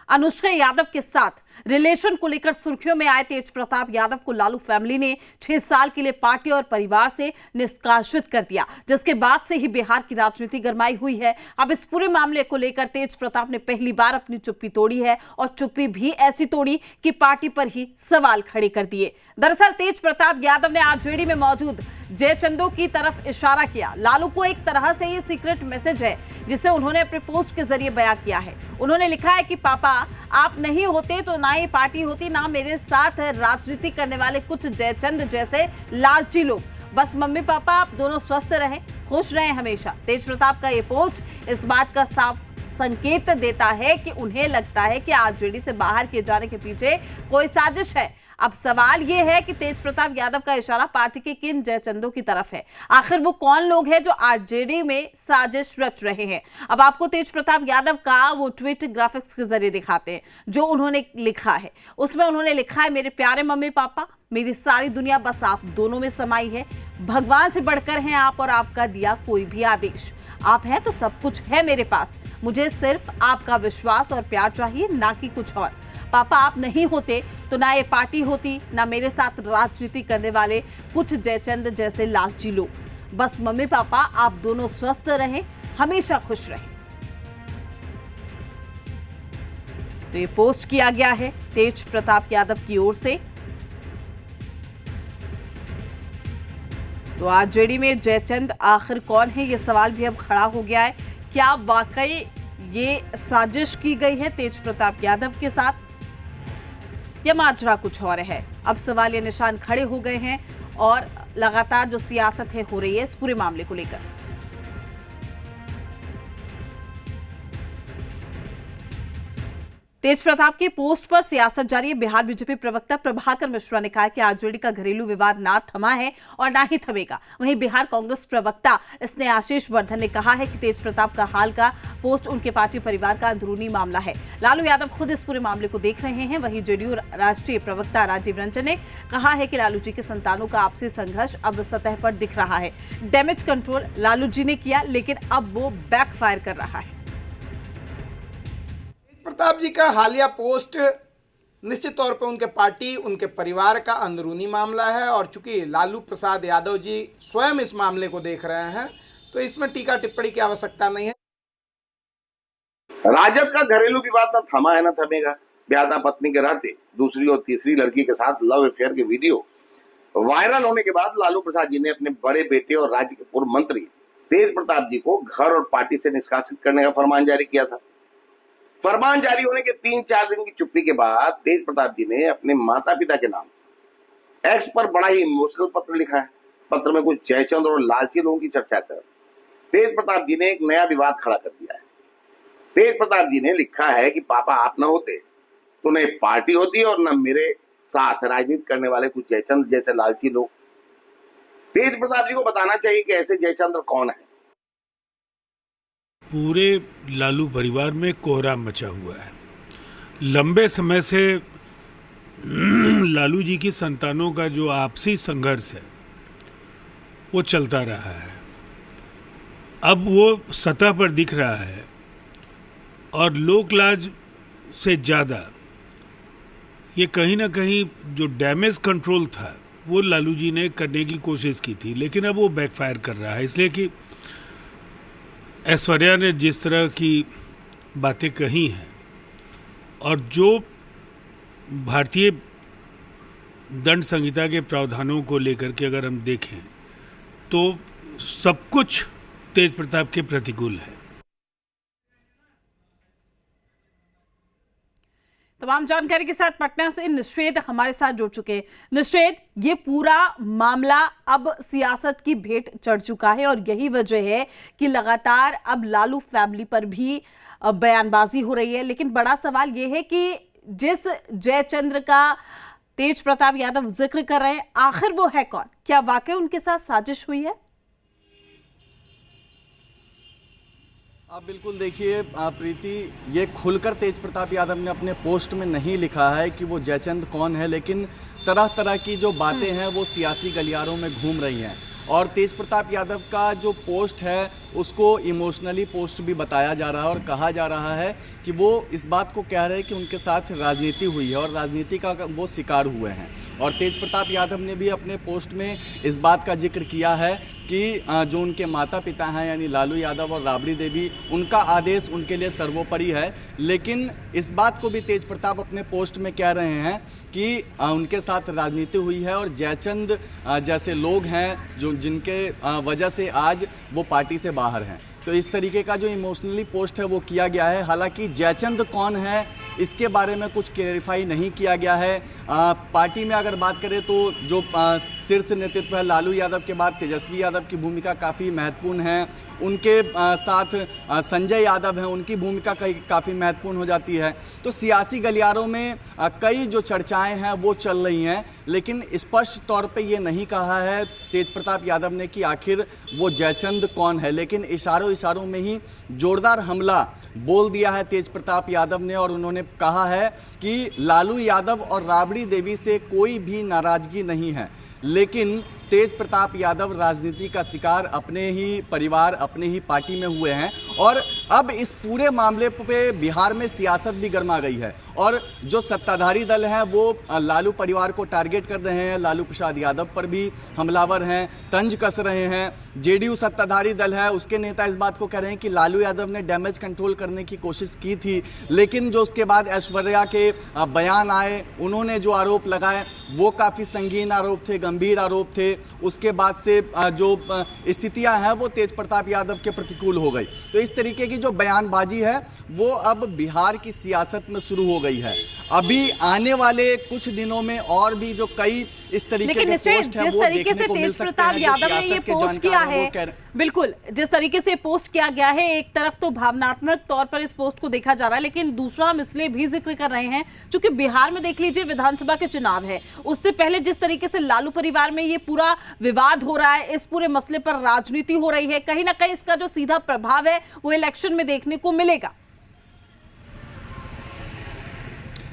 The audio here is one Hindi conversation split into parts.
अनुष्का यादव के साथ रिलेशन को लेकर सुर्खियों में आए तेज प्रताप यादव को लालू फैमिली ने 6 साल के लिए पार्टी और परिवार से निष्कासित कर दिया, जिसके बाद से ही बिहार की राजनीति गरमाई हुई है। अब इस पूरे मामले को लेकर तेज प्रताप ने पहली बार अपनी चुप्पी तोड़ी है और चुप्पी भी ऐसी तोड़ी कि पार्टी पर ही सवाल खड़े कर दिए। दरअसल तेज प्रताप यादव ने आरजेडी में मौजूद जयचंदो की तरफ इशारा किया। लालू को एक तरह से ये सीक्रेट मैसेज है जिसे उन्होंने अपने पोस्ट के जरिए बयां किया है। उन्होंने लिखा है कि पापा आप नहीं होते तो ना ये पार्टी होती, ना मेरे साथ राजनीति करने वाले कुछ जयचंद जैसे लालची लोग। बस मम्मी पापा आप दोनों स्वस्थ रहें, खुश रहें हमेशा। तेज प्रताप का ये पोस्ट इस बात का साफ संकेत देता है कि उन्हें लगता है कि आरजेडी से बाहर किए जाने के पीछे कोई साजिश है। अब सवाल यह है कि तेज प्रताप यादव का इशारा पार्टी के किन जयचंदों की तरफ है। आखिर वो कौन लोग हैं जो आरजेडी में साजिश रच रहे हैं। अब आपको तेज प्रताप यादव का वो ट्वीट ग्राफिक्स के जरिए दिखाते हैं जो उन्होंने लिखा है। उसमें उन्होंने लिखा है, मेरे प्यारे मम्मी पापा, मेरी सारी दुनिया बस आप दोनों में समाई है। भगवान से बढ़कर हैं आप और आपका दिया कोई भी आदेश। आप हैं तो सब कुछ है मेरे पास। मुझे सिर्फ आपका विश्वास और प्यार चाहिए, ना कि कुछ और। पापा आप नहीं होते तो ना ये पार्टी होती, ना मेरे साथ राजनीति करने वाले कुछ जयचंद जैसे लालची लोग। बस मम्मी पापा आप दोनों स्वस्थ रहें, हमेशा खुश रहें। तो ये पोस्ट किया गया है तेज प्रताप यादव की ओर से। तो आरजेडी में जयचंद आखिर कौन है, ये सवाल भी अब खड़ा हो गया है। क्या वाकई ये साजिश की गई है तेज प्रताप यादव के साथ, या माजरा कुछ और है? अब सवाल ये निशान खड़े हो गए हैं और लगातार जो सियासत है हो रही है इस पूरे मामले को लेकर। तेज प्रताप की पोस्ट पर सियासत जारी है। बिहार बीजेपी प्रवक्ता प्रभाकर मिश्रा ने कहा कि आरजेडी का घरेलू विवाद ना थमा है और ना ही थमेगा। वहीं बिहार कांग्रेस प्रवक्ता स्नेहाशीष वर्धन ने कहा है कि तेज प्रताप का हाल का पोस्ट उनके पार्टी परिवार का अंदरूनी मामला है। लालू यादव खुद इस पूरे मामले को देख रहे हैं। वहीं जेडीयू राष्ट्रीय प्रवक्ता राजीव रंजन ने कहा है कि लालू जी के संतानों का आपसी संघर्ष अब सतह पर दिख रहा है। डैमेज कंट्रोल लालू जी ने किया, लेकिन अब वो बैकफायर कर रहा है। प्रताप जी का हालिया पोस्ट निश्चित तौर पर उनके पार्टी, उनके परिवार का अंदरूनी मामला है और चूंकि लालू प्रसाद यादव जी स्वयं इस मामले को देख रहे हैं तो इसमें टीका टिप्पणी की आवश्यकता नहीं है। राजद का घरेलू विवाद न थमा है न थमेगा। ब्यादा पत्नी के रहते दूसरी और तीसरी लड़की के साथ लव अफेयर के वीडियो वायरल होने के बाद लालू प्रसाद जी ने अपने बड़े बेटे और राज्य के पूर्व मंत्री तेज प्रताप जी को घर और पार्टी से निष्कासित करने का फरमान जारी किया था। फरमान जारी होने के 3-4 दिन की चुप्पी के बाद तेज प्रताप जी ने अपने माता पिता के नाम एक्स पर बड़ा ही इमोशनल पत्र लिखा है। पत्र में कुछ जयचंद और लालची लोगों की चर्चा कर तेज प्रताप जी ने एक नया विवाद खड़ा कर दिया है। तेज प्रताप जी ने लिखा है कि पापा आप न होते तो न पार्टी होती और न मेरे साथ राजनीति करने वाले कुछ जयचंद जैसे लालची लोग। तेज प्रताप जी को बताना चाहिए कि ऐसे जयचंद कौन है। पूरे लालू परिवार में कोहराम मचा हुआ है। लंबे समय से लालू जी की संतानों का जो आपसी संघर्ष है वो चलता रहा है। अब वो सतह पर दिख रहा है और लोकलाज से ज़्यादा ये कहीं ना कहीं जो डैमेज कंट्रोल था वो लालू जी ने करने की कोशिश की थी, लेकिन अब वो बैकफायर कर रहा है। इसलिए कि ऐश्वर्या ने जिस तरह की बातें कही हैं और जो भारतीय दंड संहिता के प्रावधानों को लेकर के अगर हम देखें तो सब कुछ तेज प्रताप के प्रतिकूल है। तमाम जानकारी के साथ पटना से निश्वेद हमारे साथ जुड़ चुके हैं। निश्वेद, ये पूरा मामला अब सियासत की भेंट चढ़ चुका है और यही वजह है कि लगातार अब लालू फैमिली पर भी बयानबाजी हो रही है। लेकिन बड़ा सवाल ये है कि जिस जयचंद्र का तेज प्रताप यादव जिक्र कर रहे हैं, आखिर वो है कौन? क्या वाकई उनके साथ साजिश हुई है? आप बिल्कुल देखिए प्रीति, ये खुलकर तेज प्रताप यादव ने अपने पोस्ट में नहीं लिखा है कि वो जयचंद कौन है, लेकिन तरह तरह की जो बातें हैं वो सियासी गलियारों में घूम रही हैं और तेज प्रताप यादव का जो पोस्ट है उसको इमोशनली पोस्ट भी बताया जा रहा है और कहा जा रहा है कि वो इस बात को कह रहे हैं कि उनके साथ राजनीति हुई है और राजनीति का वो शिकार हुए हैं। और तेज प्रताप यादव ने भी अपने पोस्ट में इस बात का जिक्र किया है कि जो उनके माता पिता हैं यानी लालू यादव और राबड़ी देवी, उनका आदेश उनके लिए सर्वोपरि है। लेकिन इस बात को भी तेज प्रताप अपने पोस्ट में कह रहे हैं कि उनके साथ राजनीति हुई है और जयचंद जैसे लोग हैं जो जिनके वजह से आज वो पार्टी से बाहर हैं। तो इस तरीके का जो इमोशनली पोस्ट है वो किया गया है। हालांकि जयचंद कौन है इसके बारे में कुछ क्लेरिफाई नहीं किया गया है। पार्टी में अगर बात करें तो जो शीर्ष नेतृत्व है लालू यादव के बाद तेजस्वी यादव की भूमिका काफ़ी महत्वपूर्ण है। उनके साथ संजय यादव हैं, उनकी भूमिका काफ़ी महत्वपूर्ण हो जाती है। तो सियासी गलियारों में कई जो चर्चाएं हैं वो चल रही हैं, लेकिन स्पष्ट तौर पे ये नहीं कहा है तेज प्रताप यादव ने कि आखिर वो जयचंद कौन है। लेकिन इशारों में ही जोरदार हमला बोल दिया है तेज प्रताप यादव ने और उन्होंने कहा है कि लालू यादव और राबड़ी देवी से कोई भी नाराजगी नहीं है, लेकिन तेज प्रताप यादव राजनीति का शिकार अपने ही परिवार, अपने ही पार्टी में हुए हैं। और अब इस पूरे मामले पे बिहार में सियासत भी गर्मा गई है और जो सत्ताधारी दल हैं वो लालू परिवार को टारगेट कर रहे हैं, लालू प्रसाद यादव पर भी हमलावर हैं, तंज कस रहे हैं। जेडीयू सत्ताधारी दल है, उसके नेता इस बात को कह रहे हैं कि लालू यादव ने डैमेज कंट्रोल करने की कोशिश की थी, लेकिन जो उसके बाद ऐश्वर्या के बयान आए, उन्होंने जो आरोप लगाए वो काफ़ी संगीन आरोप थे, गंभीर आरोप थे। उसके बाद से जो स्थितियां हैं वो तेज प्रताप यादव के प्रतिकूल हो गई। तो इस तरीके की जो बयानबाजी है वो अब बिहार की सियासत में शुरू हो गई है। अभी आने वाले कुछ दिनों में और भी जो कई इस तरीके के पोस्ट हैं वो देखने को मिल सकते हैं। यादव ने ये पोस्ट किया है, बिल्कुल जिस तरीके से पोस्ट किया गया है, एक तरफ तो भावनात्मक तौर पर इस पोस्ट को देखा जा रहा है, लेकिन दूसरा हम इसलिए भी जिक्र कर रहे हैं क्योंकि बिहार में देख लीजिए विधानसभा के चुनाव है, उससे पहले जिस तरीके से लालू परिवार में ये पूरा विवाद हो रहा है, इस पूरे मसले पर राजनीति हो रही है, कहीं ना कहीं इसका जो सीधा प्रभाव है वो इलेक्शन में देखने को मिलेगा।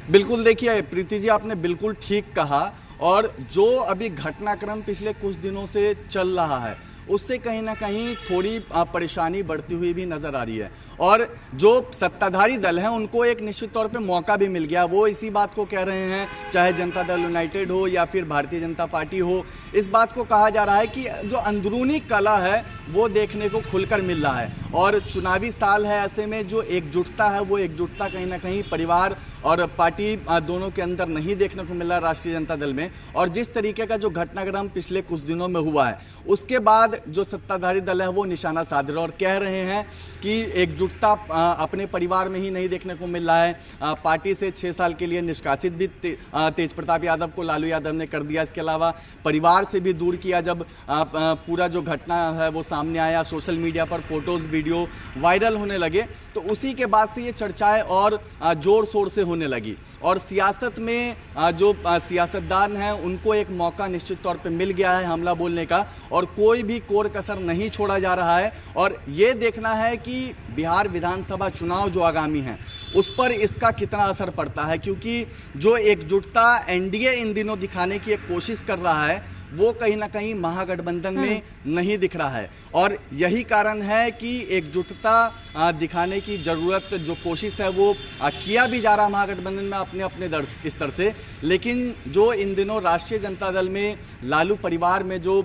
बिल्कुल, देखिए प्रीति जी, आपने बिल्कुल ठीक कहा। और जो अभी घटनाक्रम पिछले कुछ दिनों से चल रहा है उससे कहीं ना कहीं थोड़ी परेशानी बढ़ती हुई भी नज़र आ रही है। और जो सत्ताधारी दल हैं उनको एक निश्चित तौर पे मौका भी मिल गया। वो इसी बात को कह रहे हैं, चाहे जनता दल यूनाइटेड हो या फिर भारतीय जनता पार्टी हो, इस बात को कहा जा रहा है कि जो अंदरूनी कला है वो देखने को खुलकर मिल रहा है। और चुनावी साल है, ऐसे में जो एकजुटता है वो एकजुटता कहीं ना कहीं परिवार और पार्टी दोनों के अंदर नहीं देखने को मिला राष्ट्रीय जनता दल में। और जिस तरीके का जो घटनाक्रम पिछले कुछ दिनों में हुआ है उसके बाद जो सत्ताधारी दल है वो निशाना साध रहे और कह रहे हैं कि एकजुटता अपने परिवार में ही नहीं देखने को मिल रहा है। पार्टी से 6 साल के लिए निष्कासित भी तेज प्रताप यादव को लालू यादव ने कर दिया। इसके अलावा परिवार से भी दूर किया। जब पूरा जो घटना है वो सामने आया, सोशल मीडिया पर फोटोज़ वीडियो वायरल होने लगे, तो उसी के बाद से ये चर्चाएं और जोर शोर से होने लगी। और सियासत में जो सियासतदान हैं उनको एक मौका निश्चित तौर पे मिल गया है हमला बोलने का और कोई भी कोर कसर नहीं छोड़ा जा रहा है। और ये देखना है कि बिहार विधानसभा चुनाव जो आगामी हैं उस पर इसका कितना असर पड़ता है, क्योंकि जो एकजुटता एनडीए इन दिनों दिखाने की एक कोशिश कर रहा है वो कहीं ना कहीं महागठबंधन में नहीं दिख रहा है। और यही कारण है कि एकजुटता दिखाने की ज़रूरत, जो कोशिश है वो किया भी जा रहा है महागठबंधन में अपने अपने स्तर से। लेकिन जो इन दिनों राष्ट्रीय जनता दल में लालू परिवार में जो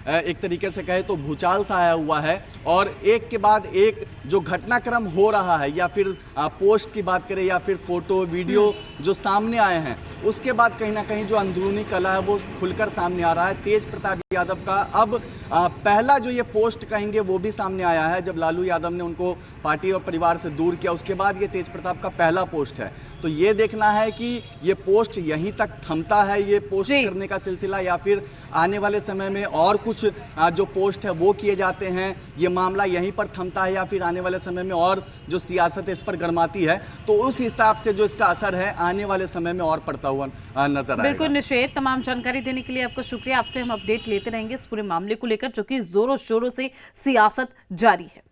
एक तरीके से कहे तो भूचाल सा आया हुआ है और एक के बाद एक जो घटनाक्रम हो रहा है, या फिर पोस्ट की बात करें या फिर फोटो वीडियो जो सामने आए हैं, उसके बाद कहीं ना कहीं जो अंदरूनी कला है वो खुलकर सामने आ रहा है। तेज प्रताप यादव का अब पहला जो ये पोस्ट कहेंगे वो भी सामने आया है। जब लालू यादव ने उनको पार्टी और परिवार से दूर किया उसके बाद ये तेज प्रताप का पहला पोस्ट है। तो ये देखना है कि ये पोस्ट यहीं तक थमता है, ये पोस्ट करने का सिलसिला, या फिर आने वाले समय में और कुछ जो पोस्ट है वो किए जाते हैं, ये मामला यहीं पर थमता है, या फिर आने वाले समय में और जो सियासत इस पर गरमाती है तो उस हिसाब से जो इसका असर है आने वाले समय में और पड़ता हुआ नजर आएगा। बिल्कुल निषेध, तमाम जानकारी देने के लिए आपको शुक्रिया। आपसे हम अपडेट लेते रहेंगे इस पूरे मामले को लेकर, जो कि जोरों शोरों से सियासत जारी है।